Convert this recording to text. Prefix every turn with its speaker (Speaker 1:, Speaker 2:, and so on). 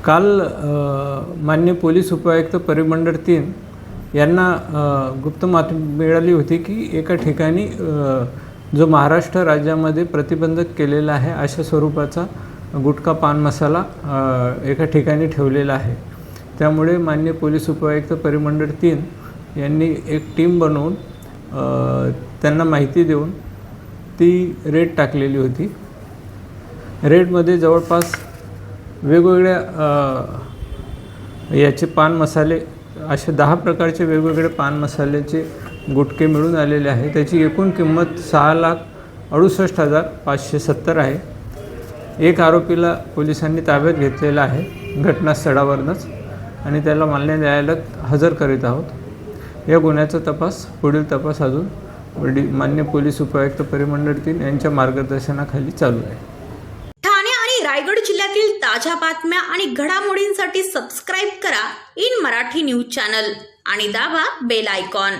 Speaker 1: काल माननीय पोलीस उपायुक्त परिमंडळ 3 यांना गुप्त माहिती मिळाली होती की एका ठिकाणी जो महाराष्ट्र राज्यामध्ये प्रतिबंधित केलेला आहे अशा स्वरूपाचा गुटखा पान मसाला एका ठिकाणी ठेवलेला आहे। त्यामुळे माननीय पोलीस उपायुक्त परिमंडळ 3 यांनी एक टीम बनवून त्यांना माहिती देऊन ती रेड टाकलेली होती। रेडमध्ये जवळपास वेगवेगळ्या याचे पान मसाले असे 10 प्रकारचे वेगवेगळे पान मसाल्याचे गुटखे मिळून आलेले आहे। त्याची एकूण किंमत 6,68,570 आहे। एक आरोपीला पोलिसांनी ताब्यात घेतलेला आहे घटनास्थळावरूनच आणि त्याला माननीय न्यायालयात हजर करीत आहोत। या गुन्ह्याचा तपास पुढील तपास अजून माननीय पोलीस उपायुक्त परिमंडळ 3 यांच्या मार्गदर्शनाखाली चालू आहे।
Speaker 2: ठाणे आणि रायगड जिल्ह्यातील ताज्या बातम्या आणि घडामोडींसाठी सबस्क्राईब करा इन मराठी न्यूज चॅनल आणि दाबा बेल आयकॉन।